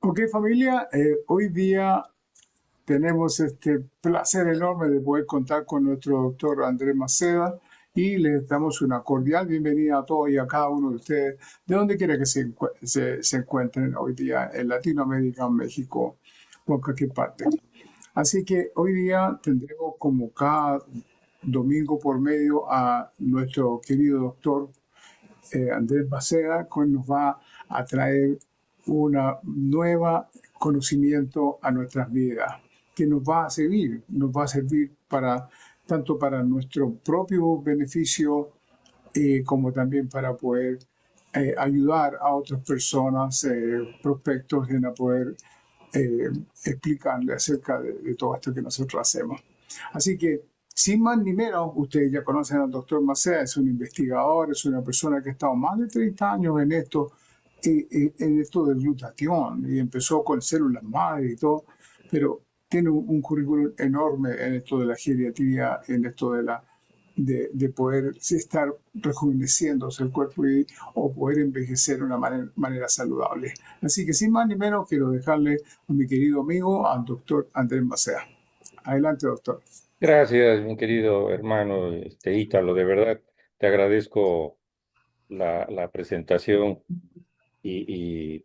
Ok, familia, hoy día tenemos este placer enorme de poder contar con nuestro doctor Andrés Maceda y les damos una cordial bienvenida a todos y a cada uno de ustedes, de donde quiera que se encuentren hoy día en Latinoamérica, México o en cualquier parte. Así que hoy día tendremos como cada domingo por medio a nuestro querido doctor Andrés Baceda, que nos va a traer una nueva conocimiento a nuestras vidas, que nos va a servir para tanto para nuestro propio beneficio como también para poder ayudar a otras personas, prospectos, en a poder eh, explicarle acerca de todo esto que nosotros hacemos. Así que, sin más ni menos, ustedes ya conocen al doctor Macea, es un investigador, es una persona que ha estado más de 30 años en esto del glutatión, y empezó con células madre y todo, pero tiene un currículum enorme en esto de la geriatría, en esto de poder sí estar rejuveneciéndose el cuerpo o poder envejecer de una manera saludable. Así que sin más ni menos quiero dejarle a mi querido amigo, al doctor Andrés Macea. Adelante, doctor. Gracias, mi querido hermano Ítalo, de verdad te agradezco la presentación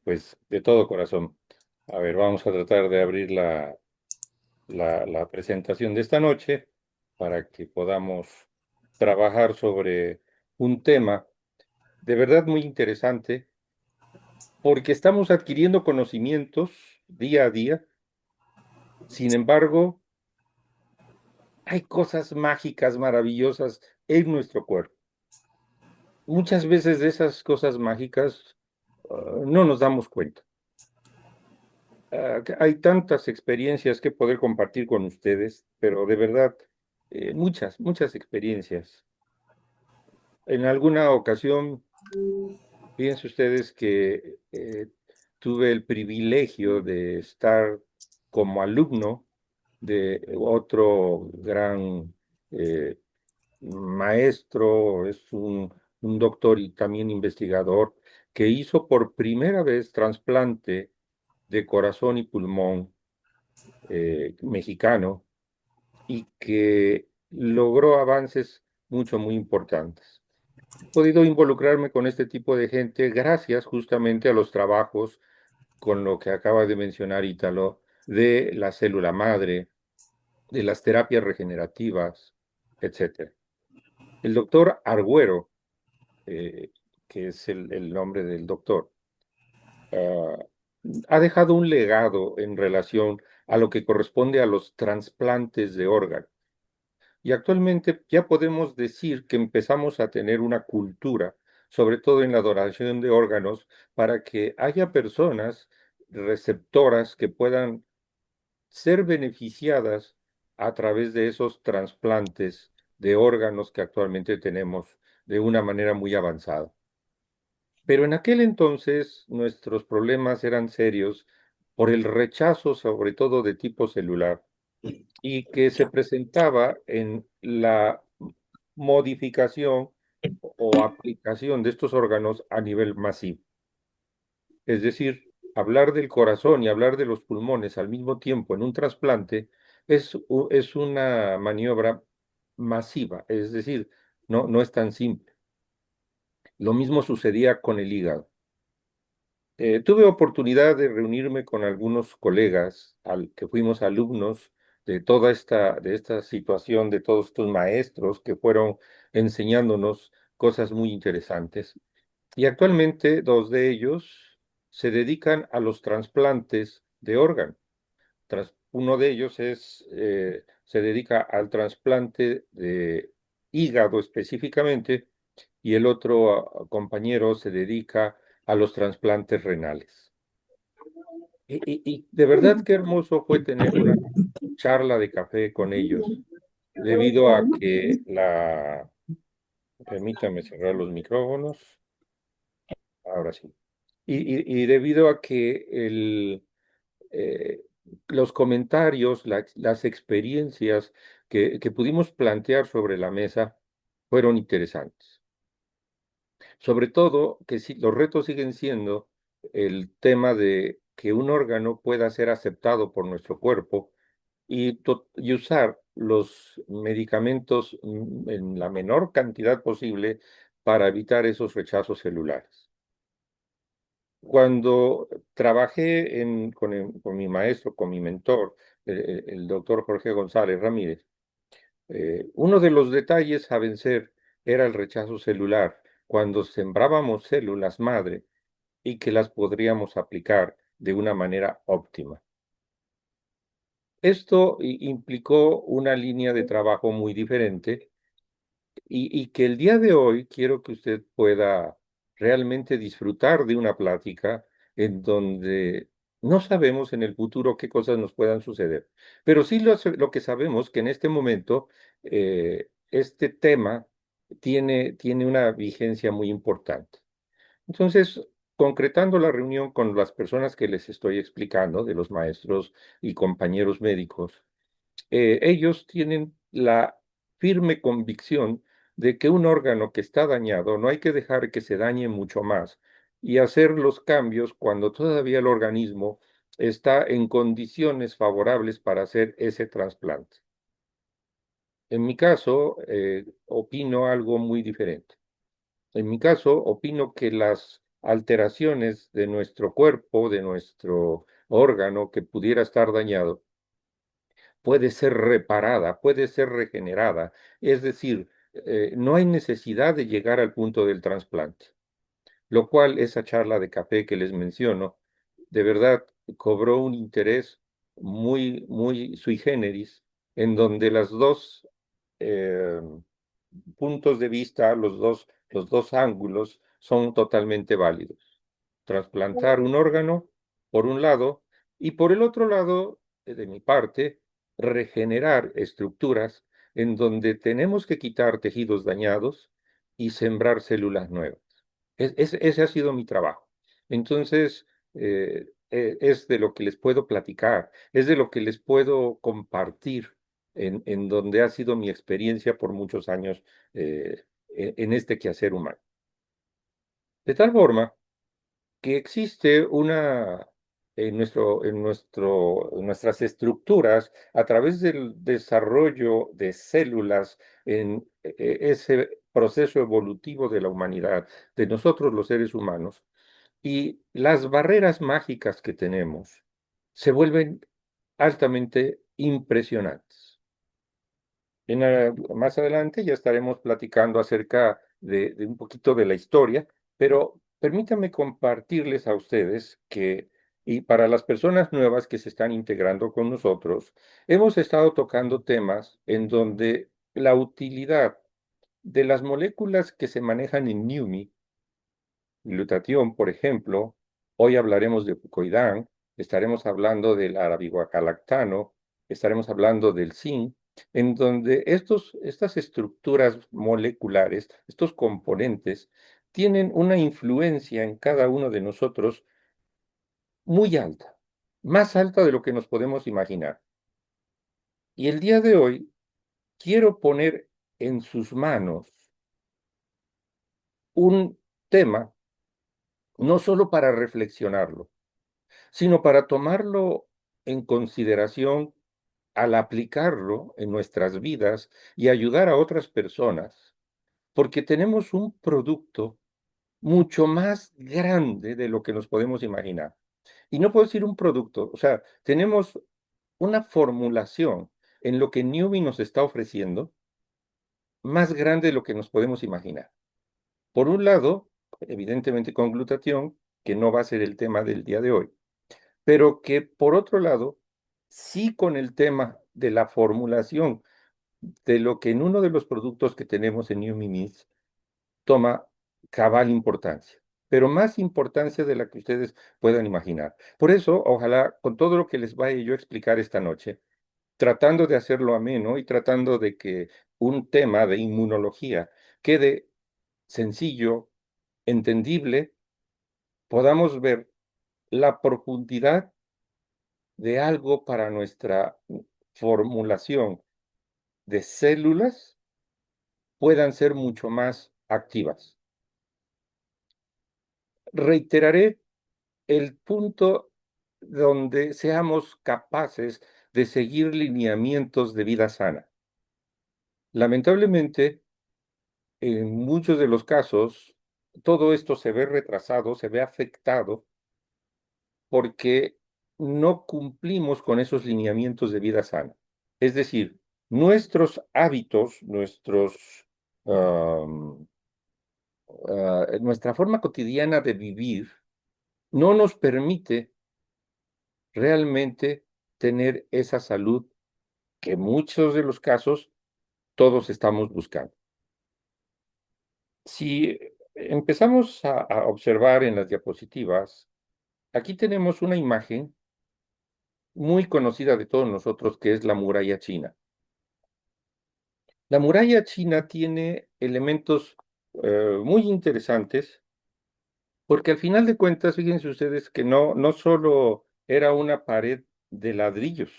pues de todo corazón. A ver, vamos a tratar de abrir la presentación de esta noche para que podamos trabajar sobre un tema de verdad muy interesante porque estamos adquiriendo conocimientos día a día. Sin embargo, hay cosas mágicas, maravillosas en nuestro cuerpo. Muchas veces de esas cosas mágicas no nos damos cuenta. Que hay tantas experiencias que poder compartir con ustedes, pero de verdad, muchas experiencias. En alguna ocasión, fíjense ustedes que tuve el privilegio de estar como alumno de otro gran eh, maestro, es un doctor y también investigador, que hizo por primera vez trasplante de corazón y pulmón mexicano y que logró avances muy importantes. He podido involucrarme con este tipo de gente gracias justamente a los trabajos con lo que acaba de mencionar Ítalo, de la célula madre, de las terapias regenerativas, etcétera. El doctor Argüero, eh, que es el nombre del doctor, ah, ha dejado un legado en relación a lo que corresponde a los trasplantes de órganos. Y actualmente ya podemos decir que empezamos a tener una cultura, sobre todo en la donación de órganos, para que haya personas receptoras que puedan ser beneficiadas a través de esos trasplantes de órganos que actualmente tenemos de una manera muy avanzada. Pero en aquel entonces nuestros problemas eran serios por el rechazo, sobre todo de tipo celular, y que se presentaba en la modificación o aplicación de estos órganos a nivel masivo. Es decir, hablar del corazón y hablar de los pulmones al mismo tiempo en un trasplante es una maniobra masiva, es decir, no es tan simple. Lo mismo sucedía con el hígado. Tuve oportunidad de reunirme con algunos colegas que fuimos alumnos de esta situación, de todos estos maestros que fueron enseñándonos cosas muy interesantes. Y actualmente dos de ellos se dedican a los trasplantes de órganos. Uno de ellos se dedica al trasplante de hígado específicamente y el otro compañero se dedica a los trasplantes renales. Y de verdad qué hermoso fue tener una charla de café con ellos, debido a que permítame cerrar los micrófonos, ahora sí. Y debido a que eh, los comentarios, las experiencias que pudimos plantear sobre la mesa fueron interesantes. Sobre todo que sí, los retos siguen siendo el tema de que un órgano pueda ser aceptado por nuestro cuerpo y usar los medicamentos en la menor cantidad posible para evitar esos rechazos celulares. Cuando trabajé con mi maestro, con mi mentor, el doctor Jorge González Ramírez, uno de los detalles a vencer era el rechazo celular, cuando sembrábamos células madre y que las podríamos aplicar de una manera óptima. Esto implicó una línea de trabajo muy diferente y que el día de hoy quiero que usted pueda realmente disfrutar de una plática en donde no sabemos en el futuro qué cosas nos puedan suceder, pero sí lo que sabemos que en este momento este tema tiene una vigencia muy importante. Entonces, concretando la reunión con las personas que les estoy explicando, de los maestros y compañeros médicos, ellos tienen la firme convicción de que un órgano que está dañado no hay que dejar que se dañe mucho más y hacer los cambios cuando todavía el organismo está en condiciones favorables para hacer ese trasplante. En mi caso, opino algo muy diferente. En mi caso, opino que las alteraciones de nuestro cuerpo, de nuestro órgano que pudiera estar dañado, puede ser reparada, puede ser regenerada. Es decir, no hay necesidad de llegar al punto del trasplante, lo cual esa charla de café que les menciono, de verdad cobró un interés muy sui generis, en donde las dos eh, puntos de vista, los dos ángulos son totalmente válidos. Trasplantar un órgano, por un lado, y por el otro lado, de mi parte, regenerar estructuras en donde tenemos que quitar tejidos dañados y sembrar células nuevas. Ese ha sido mi trabajo. Entonces, es de lo que les puedo platicar, es de lo que les puedo compartir en donde ha sido mi experiencia por muchos años en este quehacer humano. De tal forma que existe en nuestras estructuras, a través del desarrollo de células en ese proceso evolutivo de la humanidad, de nosotros los seres humanos, y las barreras mágicas que tenemos se vuelven altamente impresionantes. Más adelante ya estaremos platicando acerca de un poquito de la historia, pero permítanme compartirles a ustedes que, y para las personas nuevas que se están integrando con nosotros, hemos estado tocando temas en donde la utilidad de las moléculas que se manejan en NUMI, glutatión, por ejemplo, hoy hablaremos de fucoidán, estaremos hablando del arabihuacalactano, estaremos hablando del zinc, en donde estas estructuras moleculares, estos componentes, tienen una influencia en cada uno de nosotros muy alta, más alta de lo que nos podemos imaginar. Y el día de hoy quiero poner en sus manos un tema, no solo para reflexionarlo, sino para tomarlo en consideración al aplicarlo en nuestras vidas y ayudar a otras personas, porque tenemos un producto mucho más grande de lo que nos podemos imaginar. Y no puedo decir un producto, o sea, tenemos una formulación en lo que Newbie nos está ofreciendo más grande de lo que nos podemos imaginar. Por un lado, evidentemente con glutatión, que no va a ser el tema del día de hoy, pero que por otro lado, sí con el tema de la formulación de lo que en uno de los productos que tenemos en New Mimis toma cabal importancia, pero más importancia de la que ustedes puedan imaginar. Por eso, ojalá, con todo lo que les vaya yo a explicar esta noche, tratando de hacerlo ameno y tratando de que un tema de inmunología quede sencillo, entendible, podamos ver la profundidad de algo para nuestra formulación de células puedan ser mucho más activas. Reiteraré el punto donde seamos capaces de seguir lineamientos de vida sana. Lamentablemente, en muchos de los casos, todo esto se ve retrasado, se ve afectado porque no cumplimos con esos lineamientos de vida sana. Es decir, nuestros hábitos, nuestra forma cotidiana de vivir no nos permite realmente tener esa salud que en muchos de los casos todos estamos buscando. Si empezamos a observar en las diapositivas, aquí tenemos una imagen muy conocida de todos nosotros, que es la muralla china. La muralla china tiene elementos muy interesantes, porque al final de cuentas, fíjense ustedes que no solo era una pared de ladrillos.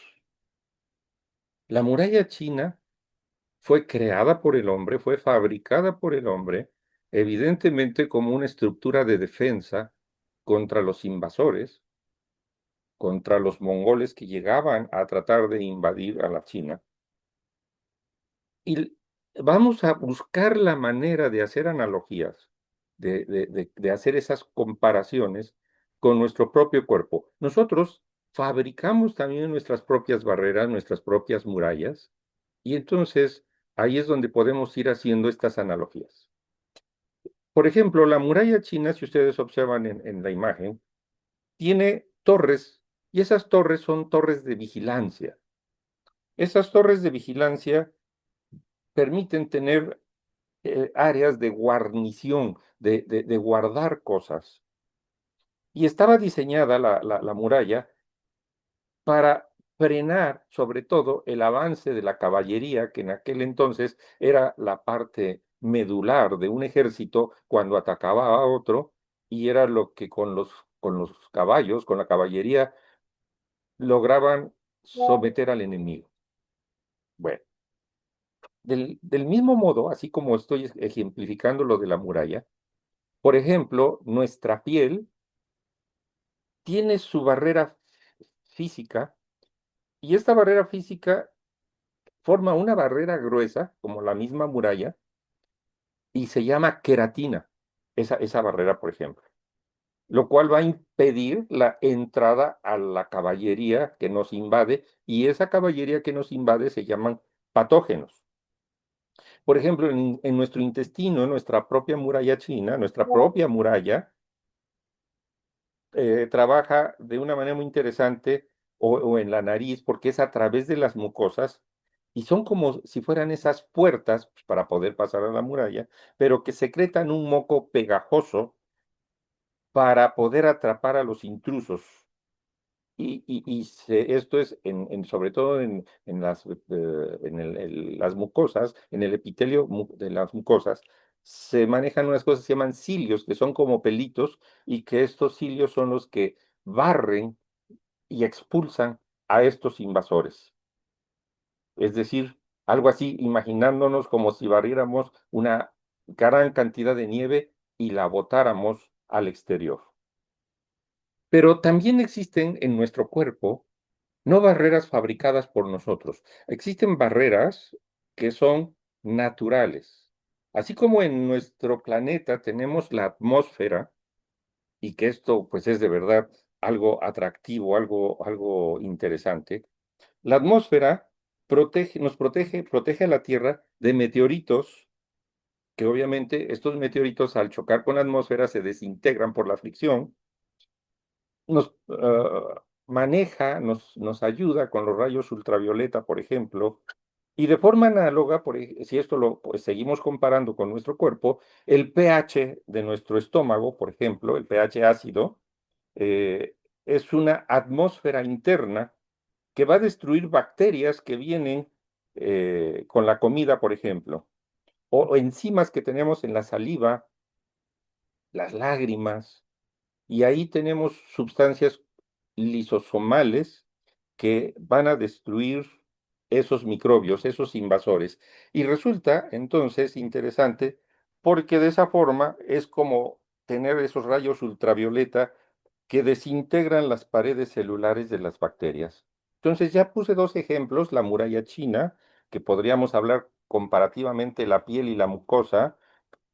La muralla china fue creada por el hombre, fue fabricada por el hombre, evidentemente como una estructura de defensa contra los invasores, contra los mongoles que llegaban a tratar de invadir a la China. Y vamos a buscar la manera de hacer analogías, de hacer esas comparaciones con nuestro propio cuerpo. Nosotros fabricamos también nuestras propias barreras, nuestras propias murallas, y entonces ahí es donde podemos ir haciendo estas analogías. Por ejemplo, la muralla china, si ustedes observan en la imagen, tiene torres, y esas torres son torres de vigilancia. Esas torres de vigilancia permiten tener áreas de guarnición, de guardar cosas. Y estaba diseñada la muralla para frenar, sobre todo, el avance de la caballería, que en aquel entonces era la parte medular de un ejército cuando atacaba a otro, y era lo que con los caballos, con la caballería, lograban someter al enemigo. Bueno, del mismo modo, así como estoy ejemplificando lo de la muralla, por ejemplo, nuestra piel tiene su barrera física, y esta barrera física forma una barrera gruesa, como la misma muralla, y se llama queratina, esa barrera, por ejemplo, lo cual va a impedir la entrada a la caballería que nos invade, y esa caballería que nos invade se llaman patógenos. Por ejemplo, en nuestro intestino, nuestra propia muralla china, nuestra propia muralla, trabaja de una manera muy interesante o en la nariz, porque es a través de las mucosas y son como si fueran esas puertas pues, para poder pasar a la muralla, pero que secretan un moco pegajoso para poder atrapar a los intrusos. Esto es sobre todo en las mucosas, en el epitelio de las mucosas, se manejan unas cosas que se llaman cilios, que son como pelitos, y que estos cilios son los que barren y expulsan a estos invasores. Es decir, algo así, imaginándonos como si barriéramos una gran cantidad de nieve y la botáramos al exterior. Pero también existen en nuestro cuerpo no barreras fabricadas por nosotros. Existen barreras que son naturales. Así como en nuestro planeta tenemos la atmósfera, y que esto pues es de verdad algo atractivo, algo interesante, la atmósfera protege a la Tierra de meteoritos, que obviamente estos meteoritos al chocar con la atmósfera se desintegran por la fricción, nos nos ayuda con los rayos ultravioleta, por ejemplo, y de forma análoga, si esto lo pues, seguimos comparando con nuestro cuerpo, el pH de nuestro estómago, por ejemplo, el pH ácido, eh, es una atmósfera interna que va a destruir bacterias que vienen con la comida, por ejemplo, o enzimas que tenemos en la saliva, las lágrimas, y ahí tenemos sustancias lisosomales que van a destruir esos microbios, esos invasores. Y resulta entonces interesante porque de esa forma es como tener esos rayos ultravioleta que desintegran las paredes celulares de las bacterias. Entonces ya puse dos ejemplos, la muralla china, que podríamos hablar comparativamente la piel y la mucosa,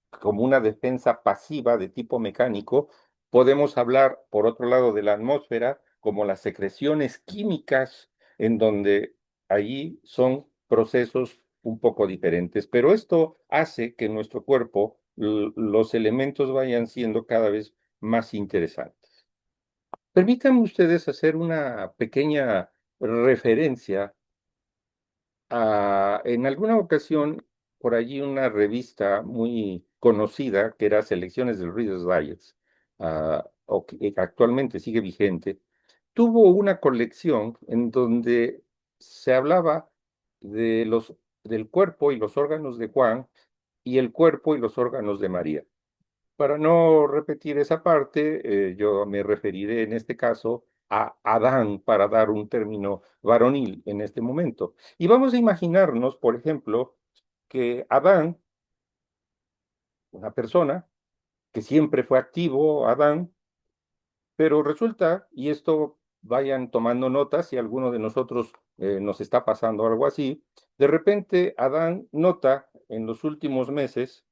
como una defensa pasiva de tipo mecánico. Podemos hablar, por otro lado, de la atmósfera, como las secreciones químicas, en donde allí son procesos un poco diferentes. Pero esto hace que en nuestro cuerpo los elementos vayan siendo cada vez más interesantes. Permítanme ustedes hacer una pequeña referencia en alguna ocasión, por allí una revista muy conocida, que era Selecciones del Reader's Digest, o que actualmente sigue vigente, tuvo una colección en donde se hablaba de del cuerpo y los órganos de Juan y el cuerpo y los órganos de María. Para no repetir esa parte, yo me referiré en este caso a Adán para dar un término varonil en este momento. Y vamos a imaginarnos, por ejemplo, que Adán, una persona que siempre fue activo, Adán, pero resulta, y esto vayan tomando notas si alguno de nosotros nos está pasando algo así, de repente Adán nota en los últimos meses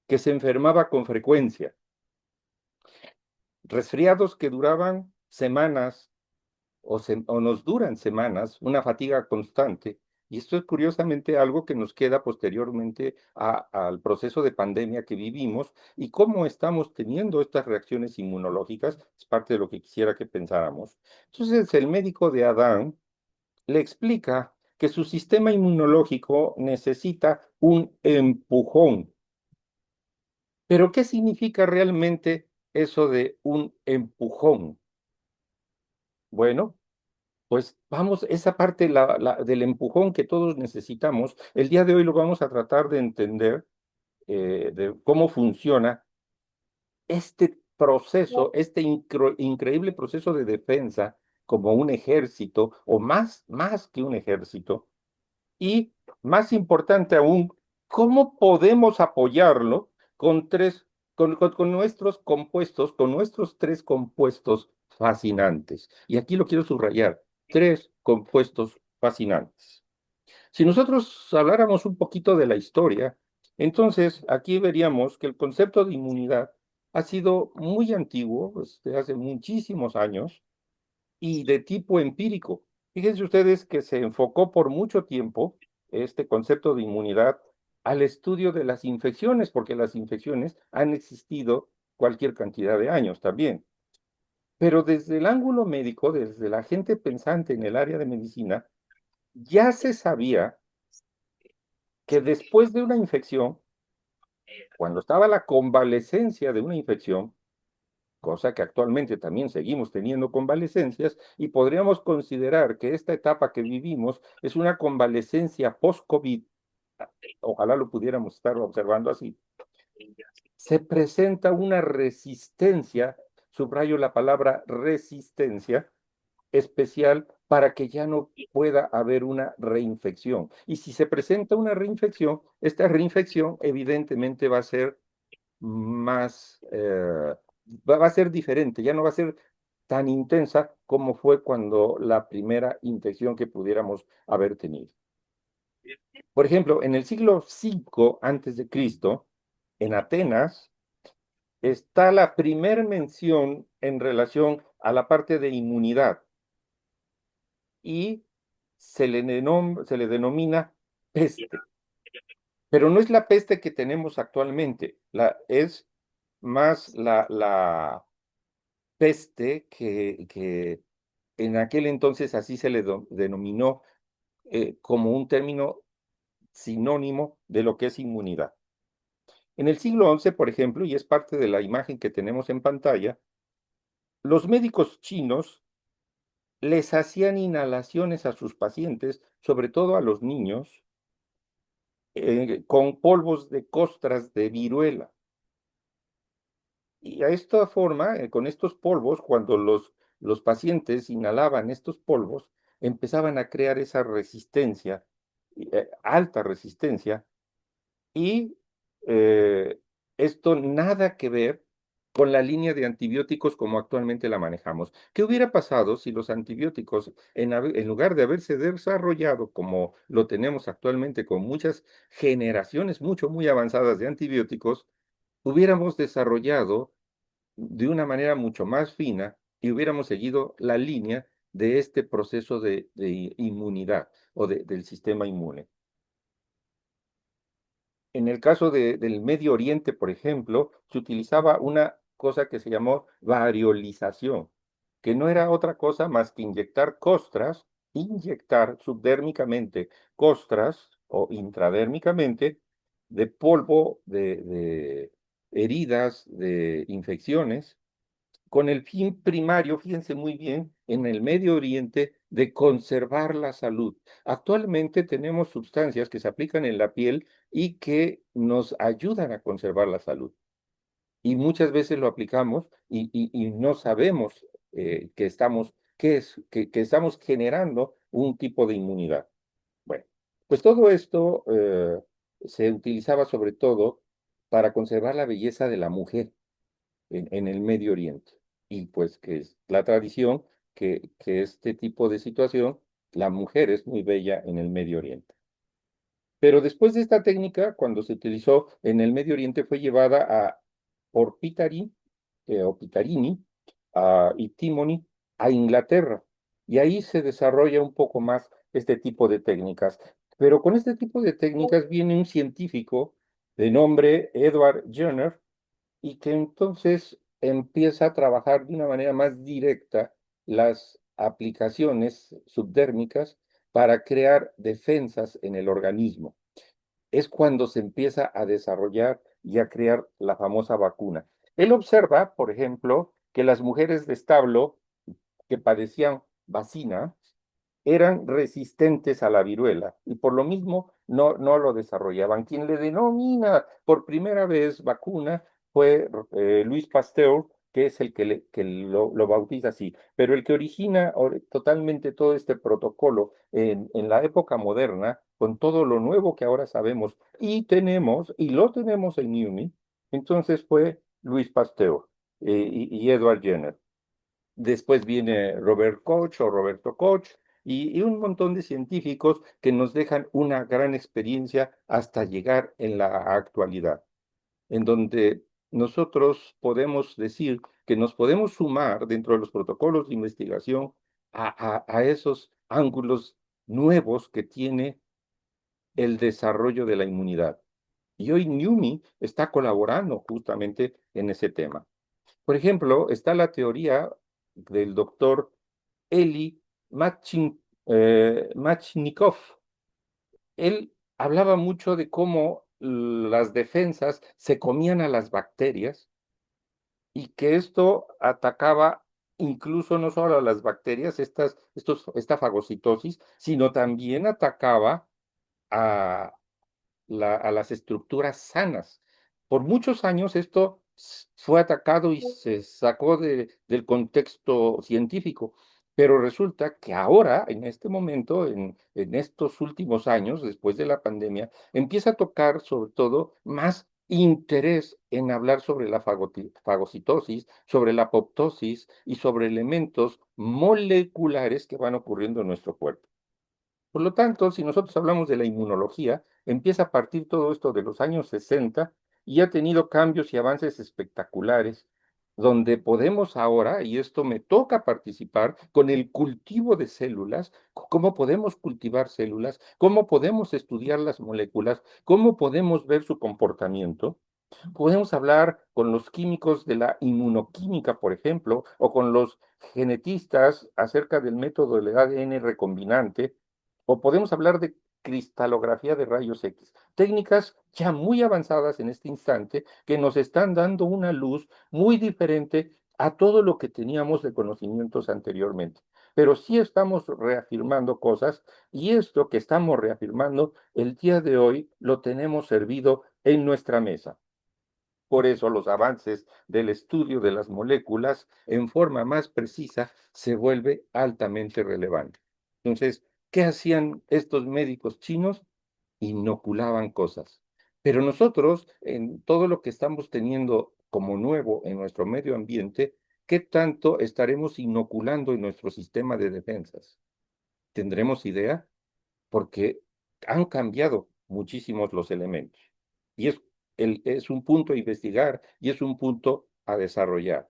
que se enfermaba con frecuencia, resfriados que duraban semanas o nos duran semanas, una fatiga constante. Y esto es curiosamente algo que nos queda posteriormente al proceso de pandemia que vivimos y cómo estamos teniendo estas reacciones inmunológicas, es parte de lo que quisiera que pensáramos. Entonces, el médico de Adán le explica que su sistema inmunológico necesita un empujón. Pero, ¿qué significa realmente eso de un empujón? Bueno, pues vamos, esa parte del empujón que todos necesitamos, el día de hoy lo vamos a tratar de entender, de cómo funciona este proceso, este increíble proceso de defensa como un ejército, o más que un ejército, y más importante aún, cómo podemos apoyarlo con con nuestros compuestos, con nuestros tres compuestos fascinantes. Y aquí lo quiero subrayar, tres compuestos fascinantes. Si nosotros habláramos un poquito de la historia, entonces aquí veríamos que el concepto de inmunidad ha sido muy antiguo, desde hace muchísimos años, y de tipo empírico. Fíjense ustedes que se enfocó por mucho tiempo este concepto de inmunidad al estudio de las infecciones, porque las infecciones han existido cualquier cantidad de años también. Pero desde el ángulo médico, desde la gente pensante en el área de medicina, ya se sabía que después de una infección, cuando estaba la convalecencia de una infección, cosa que actualmente también seguimos teniendo convalecencias, y podríamos considerar que esta etapa que vivimos es una convalecencia post-COVID, ojalá lo pudiéramos estar observando así, se presenta una resistencia, subrayo la palabra resistencia, especial para que ya no pueda haber una reinfección. Y si se presenta una reinfección, esta reinfección evidentemente va a ser más, va a ser diferente, ya no va a ser tan intensa como fue cuando la primera infección que pudiéramos haber tenido. Por ejemplo, en el siglo V antes de Cristo, en Atenas, está la primer mención en relación a la parte de inmunidad y se le denomina peste. Pero no es la peste que tenemos actualmente, es más la peste que en aquel entonces así se le denominó como un término sinónimo de lo que es inmunidad. En el siglo XI, por ejemplo, y es parte de la imagen que tenemos en pantalla, los médicos chinos les hacían inhalaciones a sus pacientes, sobre todo a los niños, con polvos de costras de viruela. Y a esta forma, con estos polvos, cuando los pacientes inhalaban estos polvos, empezaban a crear esa resistencia, alta resistencia, y esto nada que ver con la línea de antibióticos como actualmente la manejamos. ¿Qué hubiera pasado si los antibióticos, en lugar de haberse desarrollado como lo tenemos actualmente con muchas generaciones muy avanzadas de antibióticos, hubiéramos desarrollado de una manera mucho más fina y hubiéramos seguido la línea de este proceso de inmunidad o del sistema inmune? En el caso del Medio Oriente, por ejemplo, se utilizaba una cosa que se llamó variolización, que no era otra cosa más que inyectar subdérmicamente costras o intradérmicamente de polvo de heridas, de infecciones, con el fin primario, fíjense muy bien, en el Medio Oriente, de conservar la salud. Actualmente tenemos sustancias que se aplican en la piel y que nos ayudan a conservar la salud. Y muchas veces lo aplicamos y no sabemos que estamos generando un tipo de inmunidad. Bueno, pues todo esto se utilizaba sobre todo para conservar la belleza de la mujer en el Medio Oriente. Y pues que es la tradición que este tipo de situación, la mujer es muy bella en el Medio Oriente. Pero después de esta técnica, cuando se utilizó en el Medio Oriente, fue llevada por Pitari, o Pitarini y Timony a Inglaterra. Y ahí se desarrolla un poco más este tipo de técnicas. Pero con este tipo de técnicas viene un científico de nombre Edward Jenner, y que entonces empieza a trabajar de una manera más directa las aplicaciones subdérmicas para crear defensas en el organismo. Es cuando se empieza a desarrollar y a crear la famosa vacuna. Él observa, por ejemplo, que las mujeres de establo que padecían vacina eran resistentes a la viruela y por lo mismo no lo desarrollaban. Quien le denomina por primera vez vacuna fue Luis Pasteur, que es el que lo bautiza así, pero el que origina totalmente todo este protocolo en la época moderna, con todo lo nuevo que ahora sabemos y lo tenemos en IUMI, entonces fue Luis Pasteur y Edward Jenner. Después viene Robert Koch o Roberto Koch y un montón de científicos que nos dejan una gran experiencia hasta llegar en la actualidad, en donde nosotros podemos decir que nos podemos sumar dentro de los protocolos de investigación a esos ángulos nuevos que tiene el desarrollo de la inmunidad. Y hoy NUMI está colaborando justamente en ese tema. Por ejemplo, está la teoría del doctor Eli Machnikov. Él hablaba mucho de cómo las defensas se comían a las bacterias y que esto atacaba incluso no solo a las bacterias, esta fagocitosis, sino también atacaba a, a las estructuras sanas. Por muchos años esto fue atacado y se sacó del contexto científico, pero resulta que ahora, en este momento, en estos últimos años, después de la pandemia, empieza a tocar sobre todo más interés en hablar sobre la fagocitosis, sobre la apoptosis y sobre elementos moleculares que van ocurriendo en nuestro cuerpo. Por lo tanto, si nosotros hablamos de la inmunología, empieza a partir todo esto de los años 60 y ha tenido cambios y avances espectaculares, donde podemos ahora, y esto me toca participar, con el cultivo de células, cómo podemos cultivar células, cómo podemos estudiar las moléculas, cómo podemos ver su comportamiento. Podemos hablar con los químicos de la inmunoquímica, por ejemplo, o con los genetistas acerca del método del ADN recombinante, o podemos hablar de cristalografía de rayos X, técnicas ya muy avanzadas en este instante que nos están dando una luz muy diferente a todo lo que teníamos de conocimientos anteriormente. Pero sí estamos reafirmando cosas y esto que estamos reafirmando el día de hoy lo tenemos servido en nuestra mesa. Por eso los avances del estudio de las moléculas en forma más precisa se vuelve altamente relevante. Entonces, ¿qué hacían estos médicos chinos? Inoculaban cosas. Pero nosotros, en todo lo que estamos teniendo como nuevo en nuestro medio ambiente, ¿qué tanto estaremos inoculando en nuestro sistema de defensas? ¿Tendremos idea? Porque han cambiado muchísimos los elementos. Y es un punto a investigar y es un punto a desarrollar.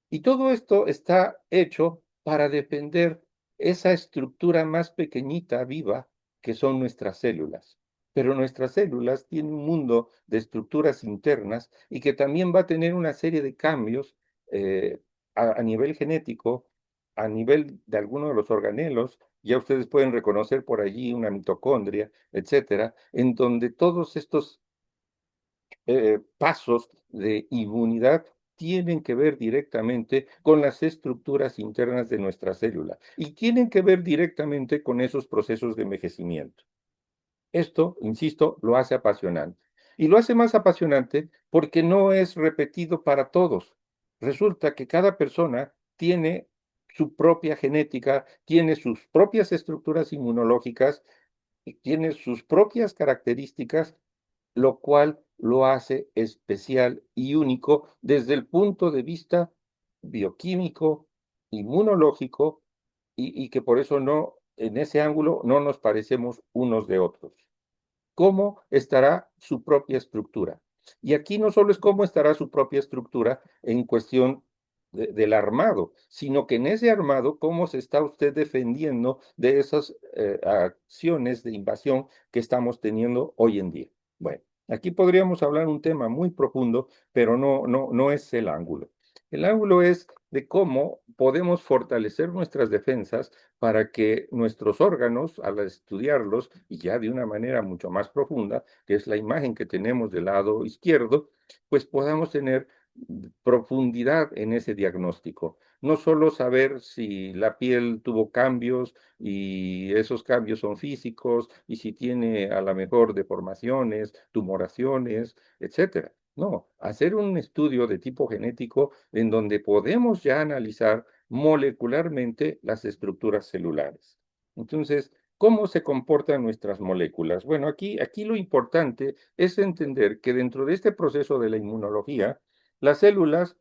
Y todo esto está hecho para defender esa estructura más pequeñita, viva, que son nuestras células. Pero nuestras células tienen un mundo de estructuras internas y que también va a tener una serie de cambios eh, a nivel genético, a nivel de algunos de los organelos. Ya ustedes pueden reconocer por allí una mitocondria, etcétera, en donde todos estos pasos de inmunidad tienen que ver directamente con las estructuras internas de nuestra célula y tienen que ver directamente con esos procesos de envejecimiento. Esto, insisto, lo hace apasionante. Y lo hace más apasionante porque no es repetido para todos. Resulta que cada persona tiene su propia genética, tiene sus propias estructuras inmunológicas y tiene sus propias características, lo cual lo hace especial y único desde el punto de vista bioquímico, inmunológico, y que por eso no, en ese ángulo, no nos parecemos unos de otros. ¿Cómo estará su propia estructura? Y aquí no solo es cómo estará su propia estructura en cuestión del armado, sino que en ese armado, cómo se está usted defendiendo de esas acciones de invasión que estamos teniendo hoy en día. Bueno, aquí podríamos hablar un tema muy profundo, pero no es el ángulo. El ángulo es de cómo podemos fortalecer nuestras defensas para que nuestros órganos, al estudiarlos, y ya de una manera mucho más profunda, que es la imagen que tenemos del lado izquierdo, pues podamos tener profundidad en ese diagnóstico. No solo saber si la piel tuvo cambios y esos cambios son físicos y si tiene a lo mejor deformaciones, tumoraciones, etcétera. No, hacer un estudio de tipo genético en donde podemos ya analizar molecularmente las estructuras celulares. Entonces, ¿cómo se comportan nuestras moléculas? Bueno, aquí lo importante es entender que dentro de este proceso de la inmunología, las células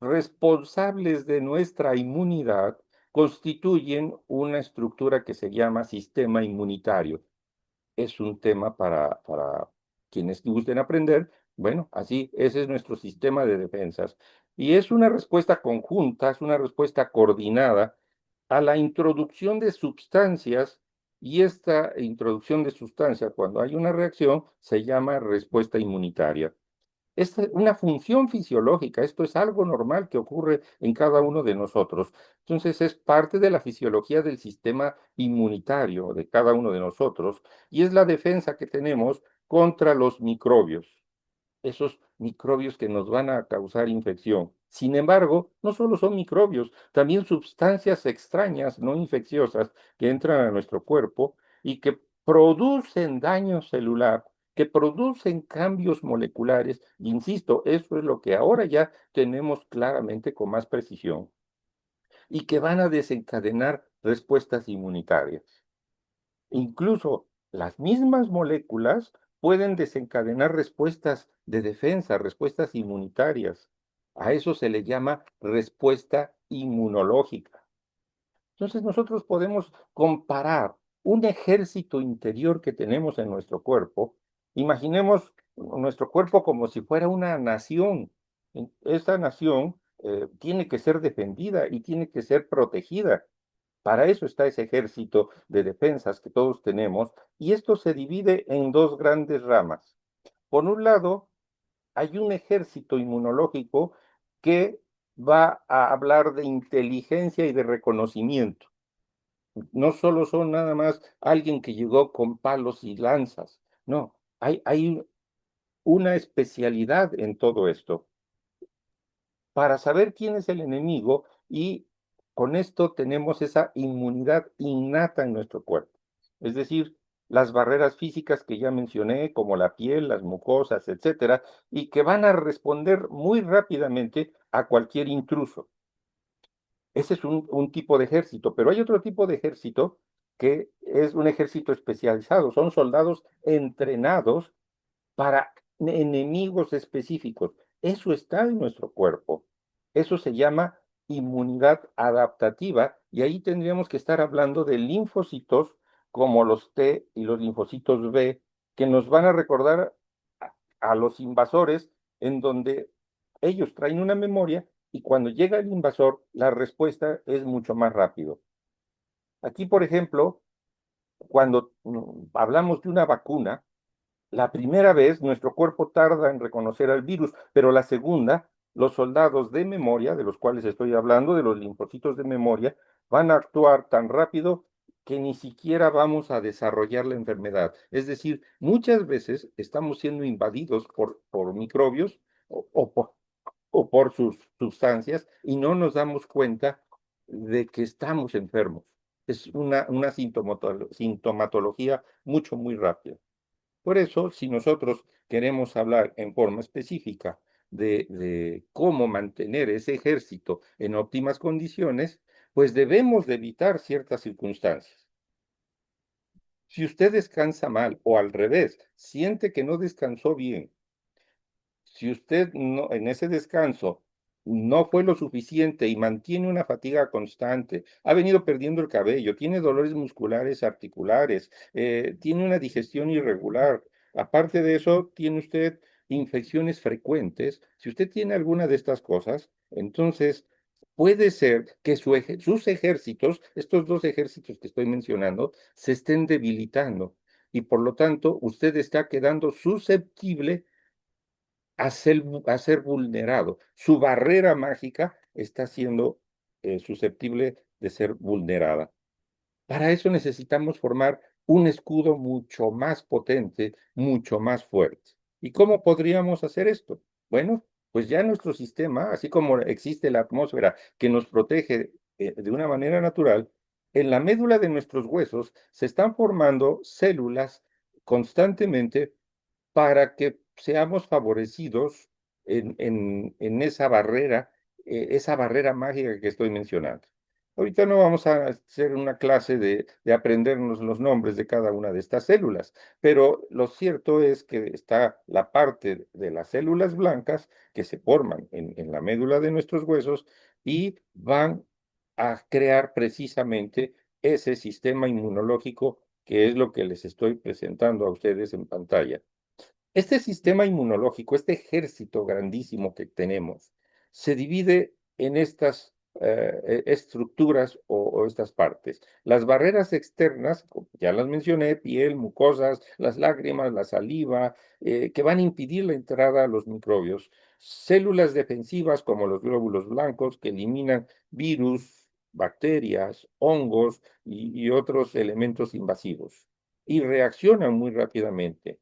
responsables de nuestra inmunidad constituyen una estructura que se llama sistema inmunitario. Es un tema para quienes gusten aprender. Bueno, así, ese es nuestro sistema de defensas. Y es una respuesta conjunta, es una respuesta coordinada a la introducción de sustancias, y esta introducción de sustancias, cuando hay una reacción, se llama respuesta inmunitaria. Es una función fisiológica, esto es algo normal que ocurre en cada uno de nosotros. Entonces es parte de la fisiología del sistema inmunitario de cada uno de nosotros y es la defensa que tenemos contra los microbios, esos microbios que nos van a causar infección. Sin embargo, no solo son microbios, también sustancias extrañas, no infecciosas, que entran a nuestro cuerpo y que producen daño celular, que producen cambios moleculares. Insisto, eso es lo que ahora ya tenemos claramente con más precisión y que van a desencadenar respuestas inmunitarias. Incluso las mismas moléculas pueden desencadenar respuestas de defensa, respuestas inmunitarias. A eso se le llama respuesta inmunológica. Entonces nosotros podemos comparar un ejército interior que tenemos en nuestro cuerpo. Imaginemos nuestro cuerpo como si fuera una nación. Esta nación tiene que ser defendida y tiene que ser protegida. Para eso está ese ejército de defensas que todos tenemos, y esto se divide en dos grandes ramas. Por un lado, hay un ejército inmunológico que va a hablar de inteligencia y de reconocimiento. No solo son nada más alguien que llegó con palos y lanzas, no, hay una especialidad en todo esto para saber quién es el enemigo y con esto tenemos esa inmunidad innata en nuestro cuerpo. Es decir, las barreras físicas que ya mencioné, como la piel, las mucosas, etcétera, y que van a responder muy rápidamente a cualquier intruso. Ese es un tipo de ejército, pero hay otro tipo de ejército que es un ejército especializado, son soldados entrenados para enemigos específicos. Eso está en nuestro cuerpo. Eso se llama inmunidad adaptativa y ahí tendríamos que estar hablando de linfocitos como los T y los linfocitos B, que nos van a recordar a los invasores en donde ellos traen una memoria y cuando llega el invasor, la respuesta es mucho más rápido. Aquí, por ejemplo, cuando hablamos de una vacuna, la primera vez nuestro cuerpo tarda en reconocer al virus, pero la segunda, los soldados de memoria, de los cuales estoy hablando, de los linfocitos de memoria, van a actuar tan rápido que ni siquiera vamos a desarrollar la enfermedad. Es decir, muchas veces estamos siendo invadidos por microbios o por sus sustancias y no nos damos cuenta de que estamos enfermos. Es una sintomatología mucho, muy rápida. Por eso, si nosotros queremos hablar en forma específica de cómo mantener ese ejército en óptimas condiciones, pues debemos de evitar ciertas circunstancias. Si usted descansa mal o al revés, siente que no descansó bien, si usted no, en ese descanso no fue lo suficiente y mantiene una fatiga constante, ha venido perdiendo el cabello, tiene dolores musculares articulares, tiene una digestión irregular, aparte de eso, tiene usted infecciones frecuentes, si usted tiene alguna de estas cosas, entonces puede ser que sus ejércitos, estos dos ejércitos que estoy mencionando, se estén debilitando y por lo tanto usted está quedando susceptible a ser vulnerado. Su barrera mágica está siendo susceptible de ser vulnerada. Para eso necesitamos formar un escudo mucho más potente, mucho más fuerte. ¿Y cómo podríamos hacer esto? Bueno, pues ya nuestro sistema, así como existe la atmósfera que nos protege de una manera natural, en la médula de nuestros huesos se están formando células constantemente para que seamos favorecidos en esa barrera mágica que estoy mencionando. Ahorita no vamos a hacer una clase de aprendernos los nombres de cada una de estas células, pero lo cierto es que está la parte de las células blancas que se forman en la médula de nuestros huesos y van a crear precisamente ese sistema inmunológico que es lo que les estoy presentando a ustedes en pantalla. Este sistema inmunológico, este ejército grandísimo que tenemos, se divide en estas estructuras o estas partes. Las barreras externas, como ya las mencioné, piel, mucosas, las lágrimas, la saliva, que van a impedir la entrada a los microbios. Células defensivas como los glóbulos blancos que eliminan virus, bacterias, hongos y otros elementos invasivos. Y reaccionan muy rápidamente.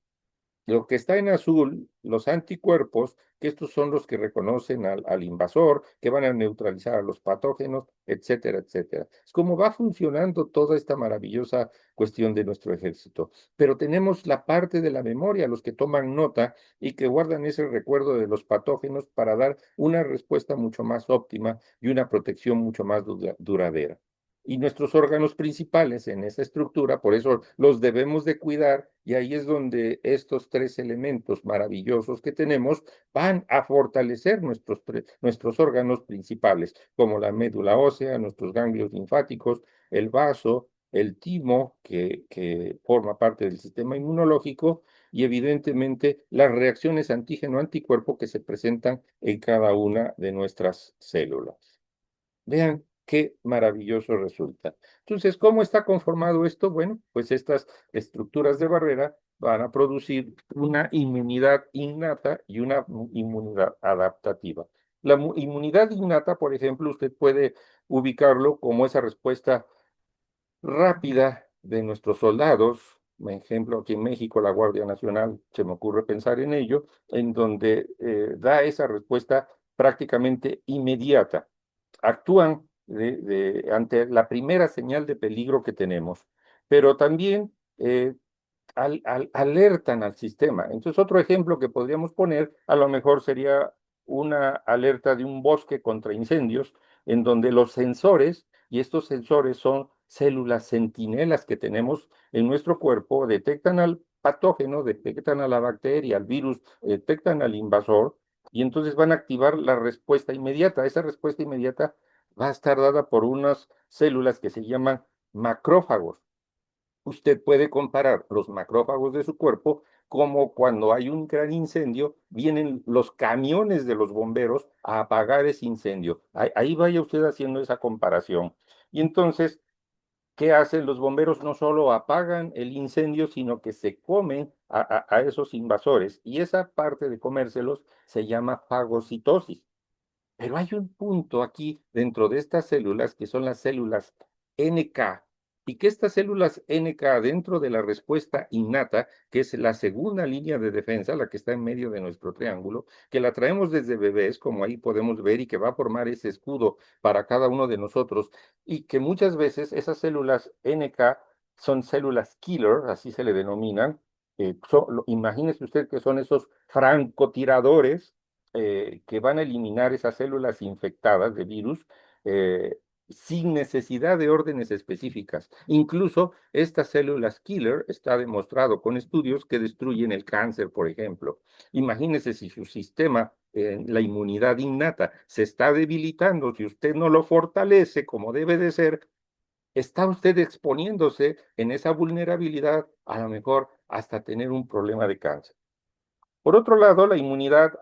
Lo que está en azul, los anticuerpos, que estos son los que reconocen al invasor, que van a neutralizar a los patógenos, etcétera, etcétera. Es como va funcionando toda esta maravillosa cuestión de nuestro ejército. Pero tenemos la parte de la memoria, los que toman nota y que guardan ese recuerdo de los patógenos para dar una respuesta mucho más óptima y una protección mucho más duradera. Y nuestros órganos principales en esa estructura, por eso los debemos de cuidar, y ahí es donde estos tres elementos maravillosos que tenemos van a fortalecer nuestros órganos principales, como la médula ósea, nuestros ganglios linfáticos, el vaso, el timo, que forma parte del sistema inmunológico, y evidentemente las reacciones antígeno-anticuerpo que se presentan en cada una de nuestras células. Vean qué maravilloso resulta. Entonces, ¿cómo está conformado esto? Bueno, pues estas estructuras de barrera van a producir una inmunidad innata y una inmunidad adaptativa. La inmunidad innata, por ejemplo, usted puede ubicarlo como esa respuesta rápida de nuestros soldados. Por ejemplo, aquí en México, la Guardia Nacional, se me ocurre pensar en ello, en donde da esa respuesta prácticamente inmediata. Actúan ante la primera señal de peligro que tenemos, pero también alertan al sistema. Entonces, otro ejemplo que podríamos poner a lo mejor sería una alerta de un bosque contra incendios, en donde los sensores, y estos sensores son células centinelas que tenemos en nuestro cuerpo, detectan al patógeno, detectan a la bacteria, al virus, detectan al invasor y entonces van a activar la respuesta inmediata. Esa respuesta inmediata va a estar dada por unas células que se llaman macrófagos. Usted puede comparar los macrófagos de su cuerpo como cuando hay un gran incendio, vienen los camiones de los bomberos a apagar ese incendio. Ahí vaya usted haciendo esa comparación. Y entonces, ¿qué hacen los bomberos? No solo apagan el incendio, sino que se comen a esos invasores. Y esa parte de comérselos se llama fagocitosis. Pero hay un punto aquí dentro de estas células que son las células NK, y que estas células NK dentro de la respuesta innata, que es la segunda línea de defensa, la que está en medio de nuestro triángulo, que la traemos desde bebés, como ahí podemos ver, y que va a formar ese escudo para cada uno de nosotros, y que muchas veces esas células NK son células killer, así se le denominan. Imagínese usted que son esos francotiradores que van a eliminar esas células infectadas de virus sin necesidad de órdenes específicas. Incluso estas células killer está demostrado con estudios que destruyen el cáncer, por ejemplo. Imagínese si su sistema, la inmunidad innata, se está debilitando, si usted no lo fortalece como debe de ser, está usted exponiéndose en esa vulnerabilidad, a lo mejor hasta tener un problema de cáncer. Por otro lado, la inmunidad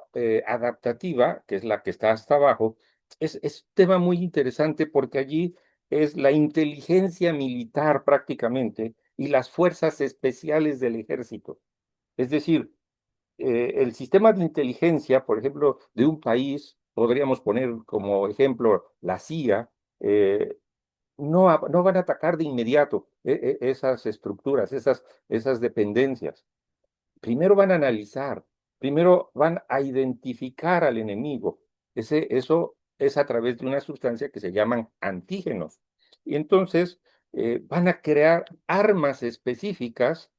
adaptativa, que es la que está hasta abajo, es un tema muy interesante porque allí es la inteligencia militar prácticamente y las fuerzas especiales del ejército. Es decir, el sistema de inteligencia, por ejemplo, de un país, podríamos poner como ejemplo la CIA, no van a atacar de inmediato esas estructuras, esas dependencias. Primero van a analizar, primero van a identificar al enemigo. Eso es a través de una sustancia que se llaman antígenos. Y entonces van a crear armas específicas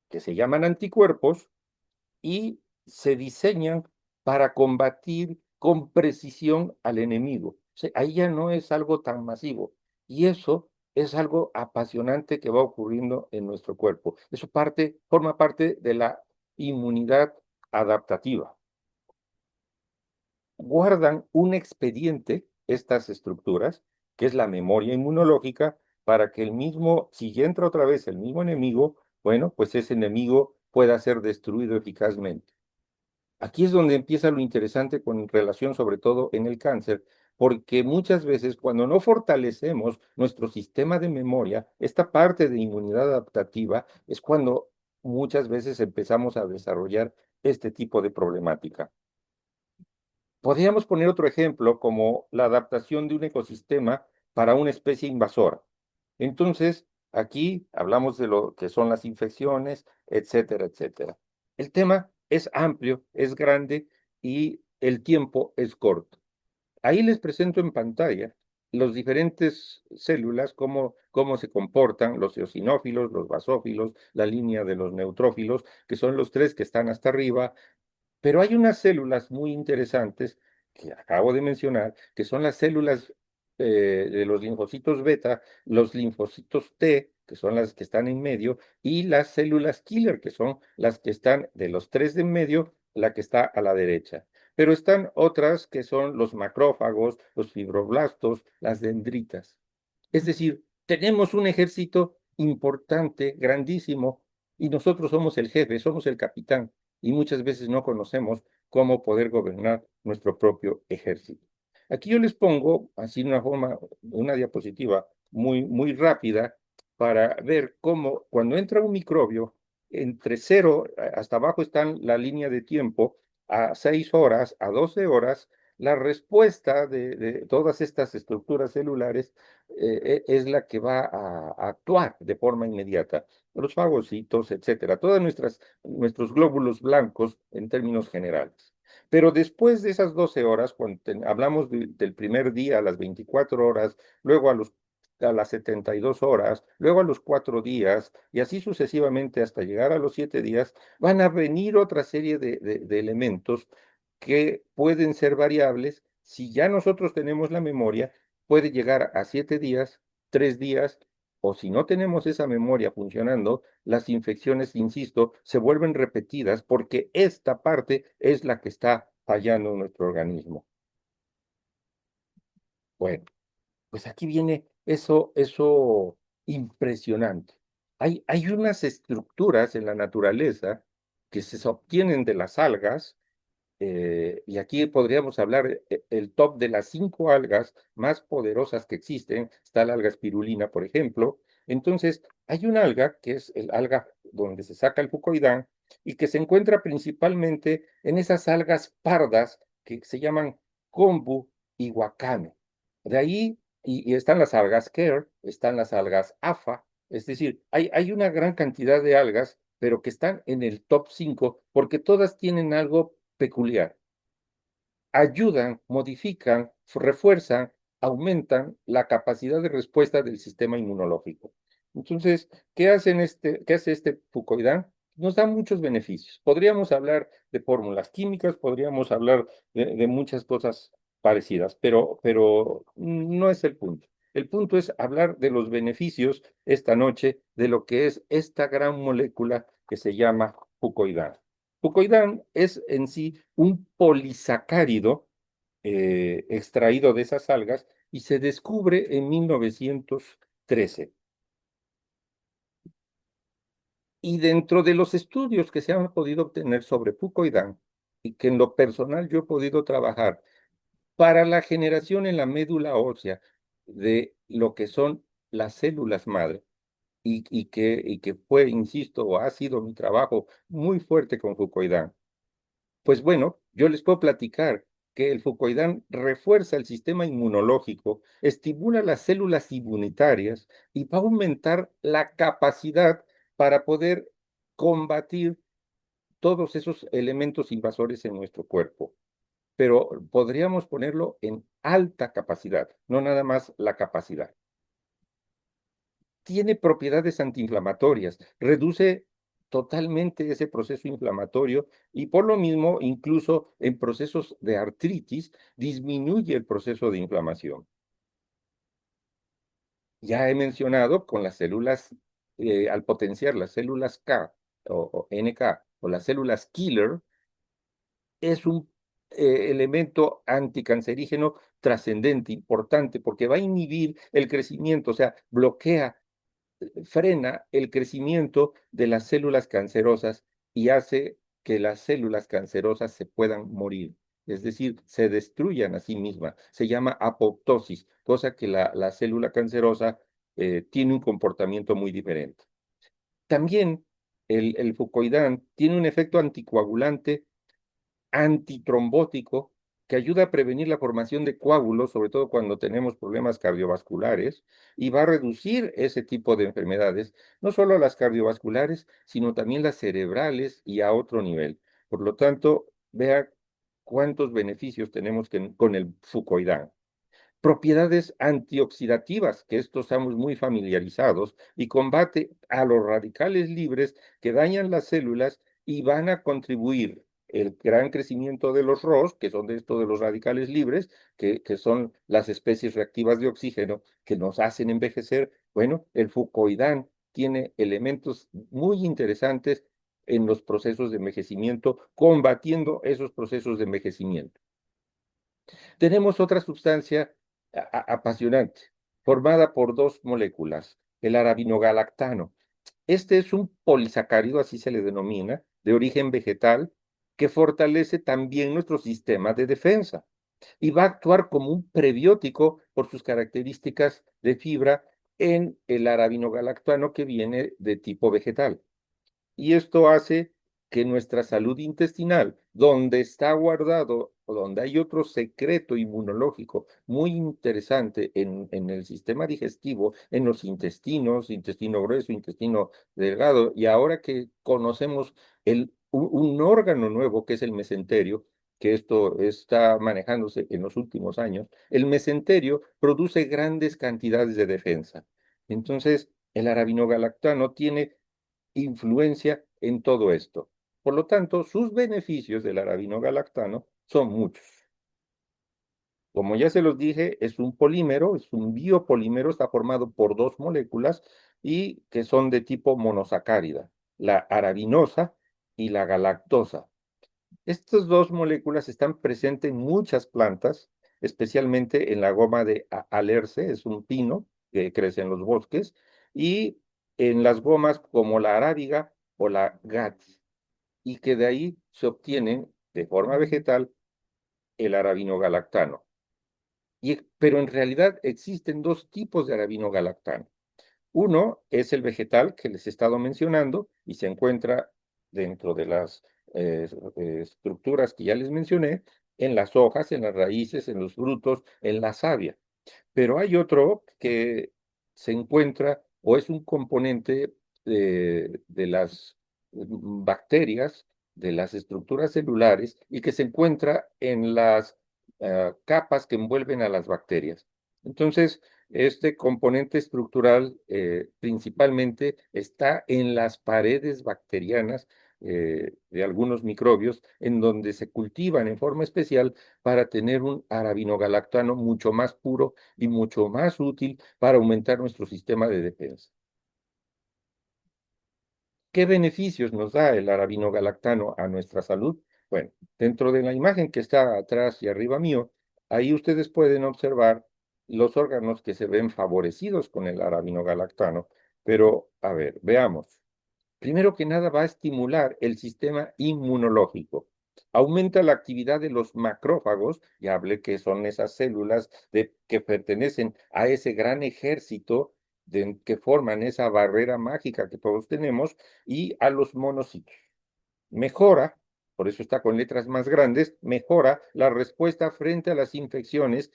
que se llaman anticuerpos y se diseñan para combatir con precisión al enemigo. O sea, ahí ya no es algo tan masivo. Y eso es algo apasionante que va ocurriendo en nuestro cuerpo. Eso forma parte de la inmunidad adaptativa. Guardan un expediente, estas estructuras, que es la memoria inmunológica, para que el mismo, si entra otra vez el mismo enemigo, bueno, pues ese enemigo pueda ser destruido eficazmente. Aquí es donde empieza lo interesante con relación sobre todo en el cáncer, porque muchas veces cuando no fortalecemos nuestro sistema de memoria, esta parte de inmunidad adaptativa, es cuando muchas veces empezamos a desarrollar este tipo de problemática. Podríamos poner otro ejemplo como la adaptación de un ecosistema para una especie invasora. Entonces, aquí hablamos de lo que son las infecciones, etcétera, etcétera. El tema es amplio, es grande y el tiempo es corto. Ahí les presento en pantalla los diferentes células, cómo se comportan los eosinófilos, los basófilos, la línea de los neutrófilos, que son los tres que están hasta arriba, pero hay unas células muy interesantes que acabo de mencionar, que son las células de los linfocitos beta, los linfocitos T, que son las que están en medio, y las células killer, que son las que están de los tres de en medio, la que está a la derecha. Pero están otras que son los macrófagos, los fibroblastos, las dendritas. Es decir, tenemos un ejército importante, grandísimo, y nosotros somos el jefe, somos el capitán y muchas veces no conocemos cómo poder gobernar nuestro propio ejército. Aquí yo les pongo así una diapositiva muy rápida para ver cómo cuando entra un microbio, entre cero hasta abajo está la línea de tiempo, a 6 horas, a 12 horas, la respuesta de todas estas estructuras celulares es la que va a actuar de forma inmediata. Los fagocitos, etcétera, nuestros glóbulos blancos en términos generales. Pero después de esas 12 horas, cuando hablamos del primer día a las 24 horas, luego a las 72 horas, luego a los 4 días, y así sucesivamente hasta llegar a los 7 días, van a venir otra serie de elementos que pueden ser variables. Si ya nosotros tenemos la memoria, puede llegar a 7 días, 3 días, o si no tenemos esa memoria funcionando, las infecciones, insisto, se vuelven repetidas porque esta parte es la que está fallando en nuestro organismo. Bueno, pues aquí viene eso impresionante. Hay unas estructuras en la naturaleza que se obtienen de las algas, y aquí podríamos hablar el top de las 5 algas más poderosas que existen. Está la alga espirulina, por ejemplo. Entonces, hay una alga que es el alga donde se saca el fucoidán y que se encuentra principalmente en esas algas pardas que se llaman kombu y wakame. De ahí, y están las algas Care, están las algas AFA, es decir, hay una gran cantidad de algas, pero que están en el top 5 porque todas tienen algo peculiar. Ayudan, modifican, refuerzan, aumentan la capacidad de respuesta del sistema inmunológico. Entonces, ¿qué hace este fucoidán? Nos da muchos beneficios. Podríamos hablar de fórmulas químicas, podríamos hablar de muchas cosas parecidas, pero no es el punto. El punto es hablar de los beneficios esta noche de lo que es esta gran molécula que se llama fucoidán. Fucoidán es en sí un polisacárido extraído de esas algas y se descubre en 1913. Y dentro de los estudios que se han podido obtener sobre fucoidán, y que en lo personal yo he podido trabajar para la generación en la médula ósea de lo que son las células madre, y que fue, insisto, o ha sido mi trabajo muy fuerte con fucoidán. Pues bueno, yo les puedo platicar que el fucoidán refuerza el sistema inmunológico, estimula las células inmunitarias y va a aumentar la capacidad para poder combatir todos esos elementos invasores en nuestro cuerpo. Pero podríamos ponerlo en alta capacidad, no nada más la capacidad. Tiene propiedades antiinflamatorias, reduce totalmente ese proceso inflamatorio y por lo mismo, incluso en procesos de artritis, disminuye el proceso de inflamación. Ya he mencionado con las células, al potenciar las células K o NK o las células killer, es un elemento anticancerígeno trascendente, importante, porque va a inhibir el crecimiento, o sea, bloquea, frena el crecimiento de las células cancerosas y hace que las células cancerosas se puedan morir, es decir, se destruyan a sí mismas. Se llama apoptosis, cosa que la célula cancerosa tiene un comportamiento muy diferente. También el fucoidán tiene un efecto anticoagulante, antitrombótico, que ayuda a prevenir la formación de coágulos, sobre todo cuando tenemos problemas cardiovasculares, y va a reducir ese tipo de enfermedades, no solo las cardiovasculares, sino también las cerebrales y a otro nivel. Por lo tanto, vea cuántos beneficios tenemos con el fucoidán. Propiedades antioxidativas, que estos estamos muy familiarizados, y combate a los radicales libres que dañan las células y van a contribuir el gran crecimiento de los ROS, que son de esto de los radicales libres, que son las especies reactivas de oxígeno que nos hacen envejecer. Bueno, el fucoidán tiene elementos muy interesantes en los procesos de envejecimiento, combatiendo esos procesos de envejecimiento. Tenemos otra sustancia apasionante, formada por dos moléculas, el arabinogalactano. Este es un polisacárido, así se le denomina, de origen vegetal, que fortalece también nuestro sistema de defensa y va a actuar como un prebiótico por sus características de fibra en el arabinogalactano que viene de tipo vegetal. Y esto hace que nuestra salud intestinal, donde está guardado, o donde hay otro secreto inmunológico muy interesante en el sistema digestivo, en los intestinos, intestino grueso, intestino delgado, y ahora que conocemos un órgano nuevo que es el mesenterio, que esto está manejándose en los últimos años, el mesenterio produce grandes cantidades de defensa. Entonces, el arabinogalactano tiene influencia en todo esto. Por lo tanto, sus beneficios del arabinogalactano son muchos. Como ya se los dije, es un polímero, es un biopolímero, está formado por dos moléculas y que son de tipo monosacárida, la arabinosa y la galactosa. Estas dos moléculas están presentes en muchas plantas, especialmente en la goma de alerce, es un pino que crece en los bosques, y en las gomas como la arábiga o la gati, y que de ahí se obtienen de forma vegetal el arabinogalactano. Pero en realidad existen dos tipos de arabinogalactano. Uno es el vegetal que les he estado mencionando y se encuentra dentro de las estructuras que ya les mencioné, en las hojas, en las raíces, en los frutos, en la savia. Pero hay otro que se encuentra o es un componente de las bacterias, de las estructuras celulares y que se encuentra en las capas que envuelven a las bacterias. Entonces, este componente estructural principalmente está en las paredes bacterianas de algunos microbios, en donde se cultivan en forma especial para tener un arabinogalactano mucho más puro y mucho más útil para aumentar nuestro sistema de defensa. ¿Qué beneficios nos da el arabinogalactano a nuestra salud? Bueno, dentro de la imagen que está atrás y arriba mío, ahí ustedes pueden observar los órganos que se ven favorecidos con el arabinogalactano. Pero, a ver, veamos. Primero que nada, va a estimular el sistema inmunológico. Aumenta la actividad de los macrófagos, ya hablé que son esas células que pertenecen a ese gran ejército que forman esa barrera mágica que todos tenemos, y a los monocitos. Mejora, por eso está con letras más grandes, mejora la respuesta frente a las infecciones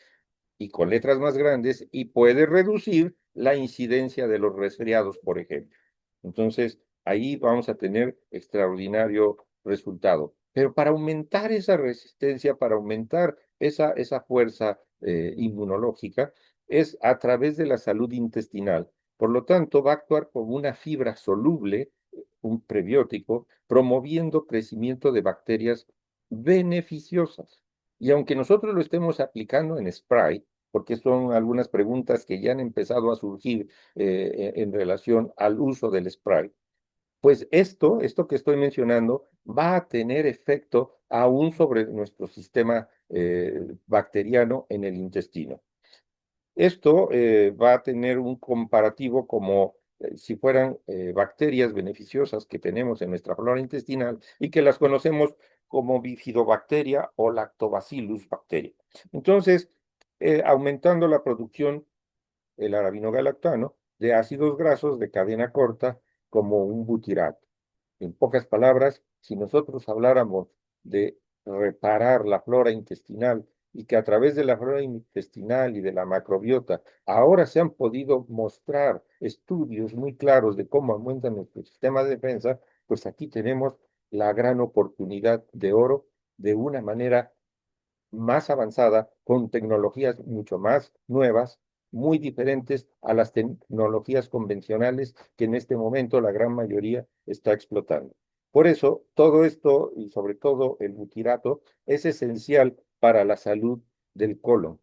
y con letras más grandes, y puede reducir la incidencia de los resfriados, por ejemplo. Entonces, ahí vamos a tener extraordinario resultado. Pero para aumentar esa resistencia, para aumentar esa fuerza inmunológica, es a través de la salud intestinal. Por lo tanto, va a actuar como una fibra soluble, un prebiótico, promoviendo crecimiento de bacterias beneficiosas. Y aunque nosotros lo estemos aplicando en spray, porque son algunas preguntas que ya han empezado a surgir en relación al uso del spray, pues esto que estoy mencionando va a tener efecto aún sobre nuestro sistema bacteriano en el intestino. Esto va a tener un comparativo como si fueran bacterias beneficiosas que tenemos en nuestra flora intestinal y que las conocemos como bifidobacteria o lactobacillus bacteria. Entonces, aumentando la producción, el arabinogalactano, de ácidos grasos de cadena corta como un butirato. En pocas palabras, si nosotros habláramos de reparar la flora intestinal y que a través de la flora intestinal y de la macrobiota ahora se han podido mostrar estudios muy claros de cómo aumenta nuestro sistema de defensa, pues aquí tenemos la gran oportunidad de oro de una manera más avanzada, con tecnologías mucho más nuevas, muy diferentes a las tecnologías convencionales que en este momento la gran mayoría está explotando. Por eso, todo esto, y sobre todo el butirato, es esencial para la salud del colon.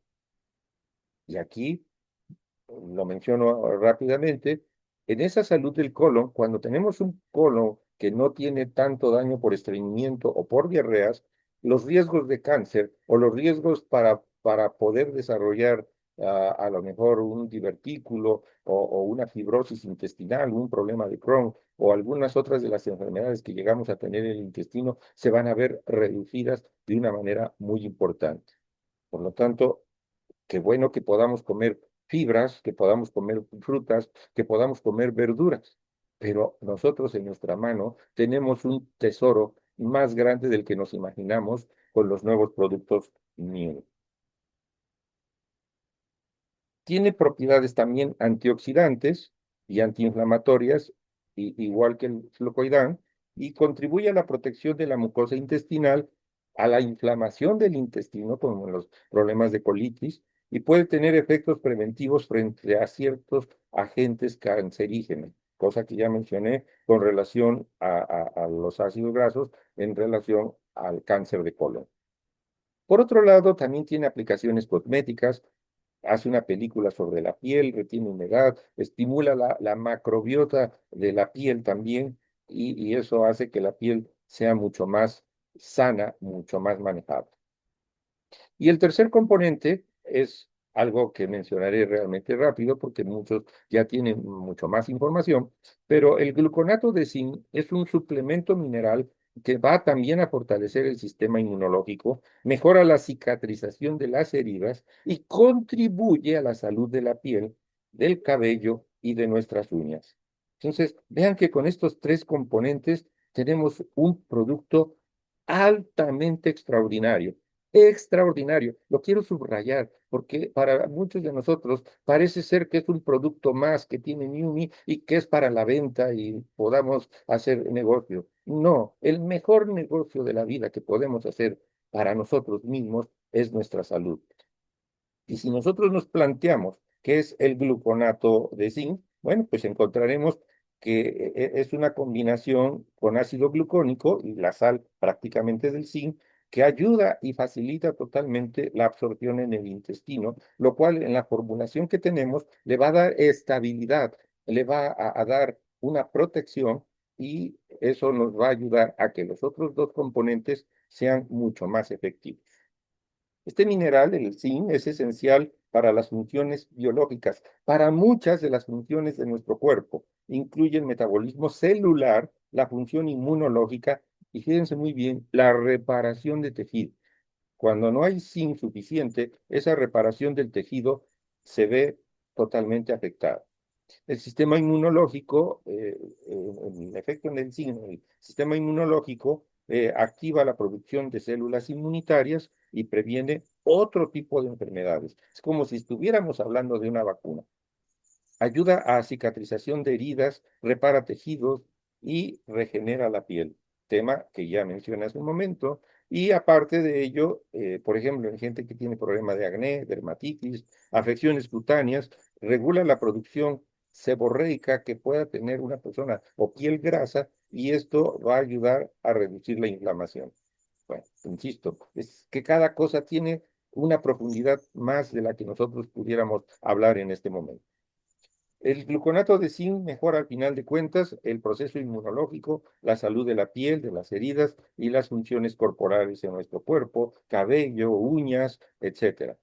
Y aquí lo menciono rápidamente, en esa salud del colon, cuando tenemos un colon que no tiene tanto daño por estreñimiento o por diarreas, los riesgos de cáncer o los riesgos para poder desarrollar a lo mejor un divertículo o una fibrosis intestinal, un problema de Crohn o algunas otras de las enfermedades que llegamos a tener en el intestino, se van a ver reducidas de una manera muy importante. Por lo tanto, qué bueno que podamos comer fibras, que podamos comer frutas, que podamos comer verduras. Pero nosotros en nuestra mano tenemos un tesoro más grande del que nos imaginamos con los nuevos productos New. Tiene propiedades también antioxidantes y antiinflamatorias, igual que el flucoidán, y contribuye a la protección de la mucosa intestinal, a la inflamación del intestino, como los problemas de colitis, y puede tener efectos preventivos frente a ciertos agentes cancerígenos, cosa que ya mencioné con relación a los ácidos grasos en relación al cáncer de colon. Por otro lado, también tiene aplicaciones cosméticas, hace una película sobre la piel, retiene humedad, estimula la macrobiota de la piel también, y eso hace que la piel sea mucho más sana, mucho más manejable. Y el tercer componente es algo que mencionaré realmente rápido porque muchos ya tienen mucho más información, pero el gluconato de zinc es un suplemento mineral que va también a fortalecer el sistema inmunológico, mejora la cicatrización de las heridas y contribuye a la salud de la piel, del cabello y de nuestras uñas. Entonces, vean que con estos tres componentes tenemos un producto altamente extraordinario. Extraordinario. Lo quiero subrayar porque para muchos de nosotros parece ser que es un producto más que tiene Numi y que es para la venta y podamos hacer negocio. No, el mejor negocio de la vida que podemos hacer para nosotros mismos es nuestra salud. Y si nosotros nos planteamos qué es el gluconato de zinc, bueno, pues encontraremos que es una combinación con ácido glucónico y la sal prácticamente del zinc que ayuda y facilita totalmente la absorción en el intestino, lo cual en la formulación que tenemos le va a dar estabilidad, le va a dar una protección y eso nos va a ayudar a que los otros dos componentes sean mucho más efectivos. Este mineral, el zinc, es esencial para las funciones biológicas, para muchas de las funciones de nuestro cuerpo. Incluye el metabolismo celular, la función inmunológica y fíjense muy bien, la reparación de tejido. Cuando no hay zinc suficiente, esa reparación del tejido se ve totalmente afectada. El sistema inmunológico, el efecto en el zinc, el sistema inmunológico activa la producción de células inmunitarias y previene otro tipo de enfermedades. Es como si estuviéramos hablando de una vacuna. Ayuda a cicatrización de heridas, repara tejidos y regenera la piel, tema que ya mencioné hace un momento. Y aparte de ello, por ejemplo, en gente que tiene problemas de acné, dermatitis, afecciones cutáneas, regula la producción seborreica que pueda tener una persona o piel grasa y esto va a ayudar a reducir la inflamación. Bueno, insisto, es que cada cosa tiene una profundidad más de la que nosotros pudiéramos hablar en este momento. El gluconato de zinc mejora al final de cuentas el proceso inmunológico, la salud de la piel, de las heridas y las funciones corporales en nuestro cuerpo, cabello, uñas, etcétera.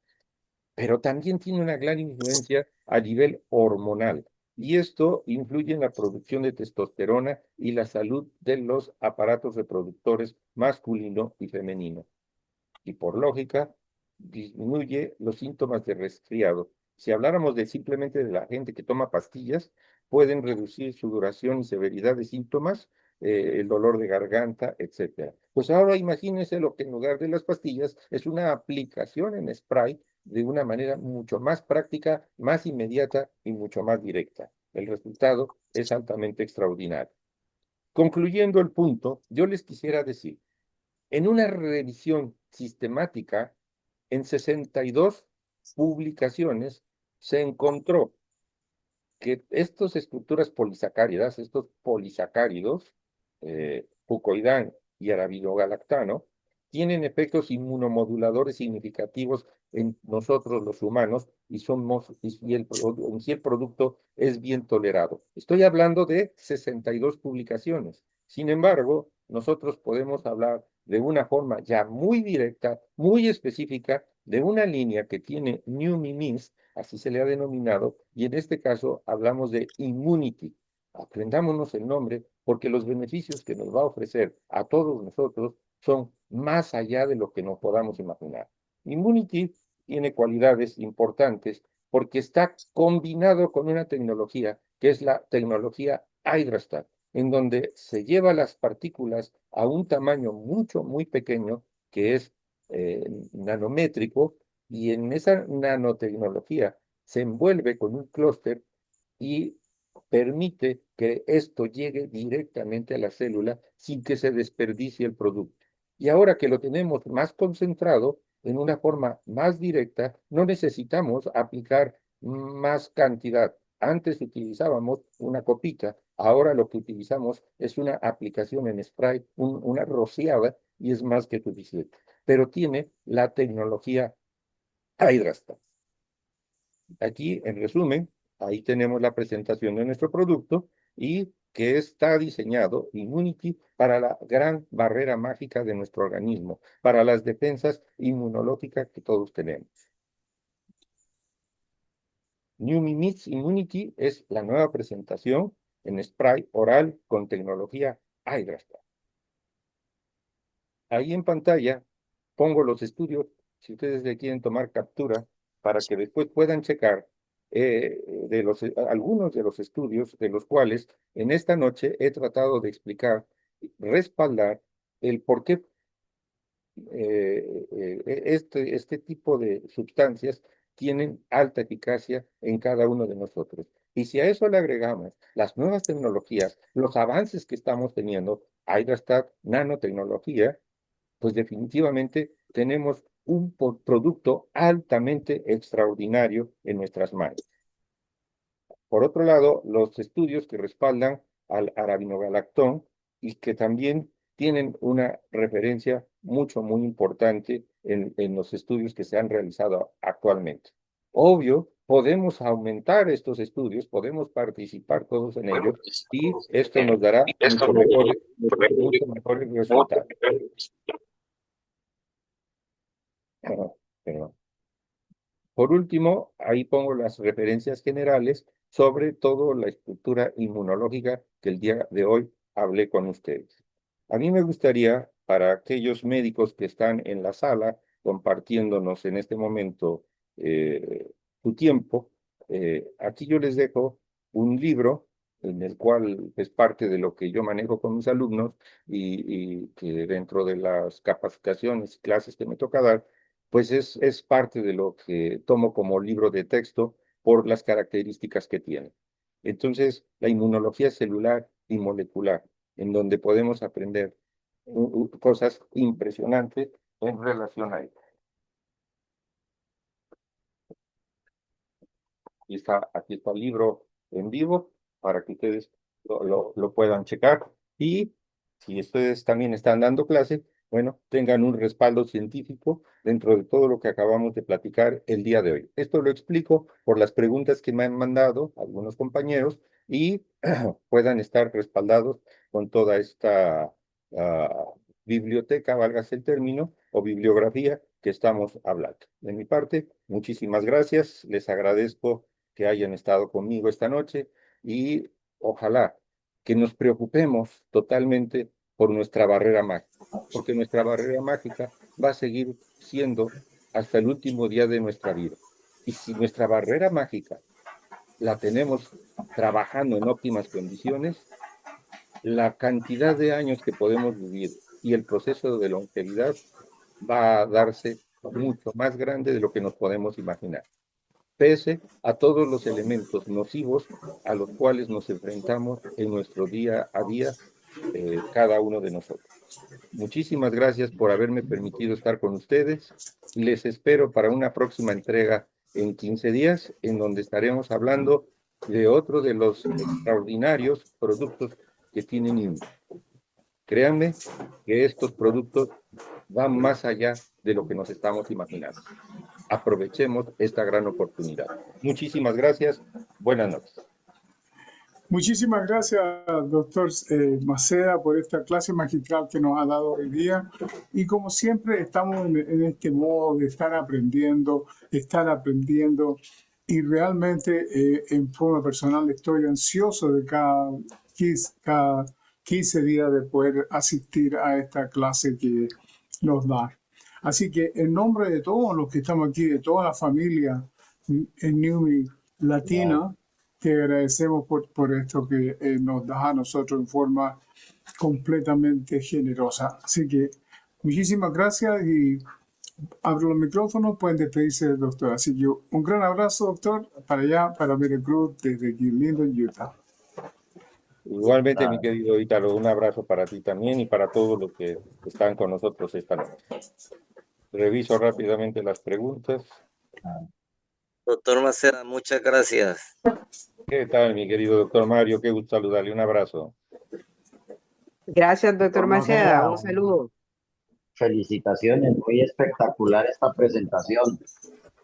Pero también tiene una gran influencia a nivel hormonal y esto influye en la producción de testosterona y la salud de los aparatos reproductores masculino y femenino y por lógica disminuye los síntomas de resfriado. Si habláramos de simplemente de la gente que toma pastillas, pueden reducir su duración y severidad de síntomas, el dolor de garganta, etcétera. Pues ahora imagínense lo que en lugar de las pastillas es una aplicación en spray de una manera mucho más práctica, más inmediata y mucho más directa. El resultado es altamente extraordinario. Concluyendo el punto, yo les quisiera decir en una revisión sistemática, en 62 publicaciones, se encontró que estas estructuras polisacáridas, estos polisacáridos, fucoidán y arabidogalactano, tienen efectos inmunomoduladores significativos en nosotros los humanos y somos y el producto es bien tolerado. Estoy hablando de 62 publicaciones. Sin embargo, nosotros podemos hablar de una forma ya muy directa, muy específica, de una línea que tiene New Mimis, así se le ha denominado, y en este caso hablamos de Immunity. Aprendámonos el nombre porque los beneficios que nos va a ofrecer a todos nosotros son más allá de lo que nos podamos imaginar. Immunity tiene cualidades importantes porque está combinado con una tecnología que es la tecnología Hydrastat, en donde se lleva las partículas a un tamaño mucho, muy pequeño, que es nanométrico, y en esa nanotecnología se envuelve con un clúster y permite que esto llegue directamente a la célula sin que se desperdicie el producto. Y ahora que lo tenemos más concentrado, en una forma más directa, no necesitamos aplicar más cantidad. Antes utilizábamos una copita, ahora lo que utilizamos es una aplicación en spray, una rociada, y es más que suficiente. Pero tiene la tecnología Hydrastat. Aquí, en resumen, ahí tenemos la presentación de nuestro producto y que está diseñado, Immunity, para la gran barrera mágica de nuestro organismo, para las defensas inmunológicas que todos tenemos. New Mimix Immunity es la nueva presentación en spray oral con tecnología Hydrastat. Ahí en pantalla pongo los estudios, si ustedes le quieren tomar captura, para que después puedan checar algunos de los estudios de los cuales en esta noche he tratado de explicar, respaldar el por qué este tipo de sustancias tienen alta eficacia en cada uno de nosotros. Y si a eso le agregamos las nuevas tecnologías, los avances que estamos teniendo, Hydrastat, nanotecnología, pues definitivamente tenemos un producto altamente extraordinario en nuestras manos. Por otro lado, los estudios que respaldan al arabinogalactón y que también tienen una referencia muy importante en los estudios que se han realizado actualmente. Obvio, podemos aumentar estos estudios, podemos participar todos en ellos y esto nos dará mucho mejores resultados. Perdón. Por último, ahí pongo las referencias generales sobre toda la estructura inmunológica que el día de hoy hablé con ustedes. A mí me gustaría, para aquellos médicos que están en la sala compartiéndonos en este momento su tiempo, aquí yo les dejo un libro en el cual es parte de lo que yo manejo con mis alumnos y que dentro de las capacitaciones y clases que me toca dar, pues es parte de lo que tomo como libro de texto por las características que tiene. Entonces, la inmunología celular y molecular, en donde podemos aprender cosas impresionantes en relación a ello. Aquí está el libro en vivo para que ustedes lo puedan checar. Y si ustedes también están dando clase, bueno, tengan un respaldo científico dentro de todo lo que acabamos de platicar el día de hoy. Esto lo explico por las preguntas que me han mandado algunos compañeros y puedan estar respaldados con toda esta biblioteca, válgase el término, o bibliografía que estamos hablando. De mi parte, muchísimas gracias. Les agradezco que hayan estado conmigo esta noche y ojalá que nos preocupemos totalmente por nuestra barrera mágica, porque nuestra barrera mágica va a seguir siendo hasta el último día de nuestra vida. Y si nuestra barrera mágica la tenemos trabajando en óptimas condiciones, la cantidad de años que podemos vivir y el proceso de longevidad va a darse mucho más grande de lo que nos podemos imaginar, pese a todos los elementos nocivos a los cuales nos enfrentamos en nuestro día a día, cada uno de nosotros. Muchísimas gracias por haberme permitido estar con ustedes. Les espero para una próxima entrega en 15 días, en donde estaremos hablando de otro de los extraordinarios productos que tienen INVI. Créanme que estos productos van más allá de lo que nos estamos imaginando. Aprovechemos esta gran oportunidad. Muchísimas gracias. Buenas noches. Muchísimas gracias, doctor Maceda, por esta clase magistral que nos ha dado hoy día. Y como siempre, estamos en este modo de estar aprendiendo, y realmente en forma personal estoy ansioso de cada 15 días de poder asistir a esta clase que nos da. Así que en nombre de todos los que estamos aquí, de toda la familia en NUMI Latina, te agradecemos por esto que nos das a nosotros en forma completamente generosa. Así que muchísimas gracias y abro los micrófonos, pueden despedirse del doctor. Así que un gran abrazo, doctor, para allá, para Veracruz, desde aquí, lindo en Utah. Igualmente, mi querido Ítalo, un abrazo para ti también y para todos los que están con nosotros esta noche. Reviso rápidamente las preguntas. Doctor Maceda, muchas gracias. ¿Qué tal, mi querido doctor Mario? Qué gusto saludarle. Un abrazo. Gracias, doctor Maceda. Un saludo. Felicitaciones, muy espectacular esta presentación.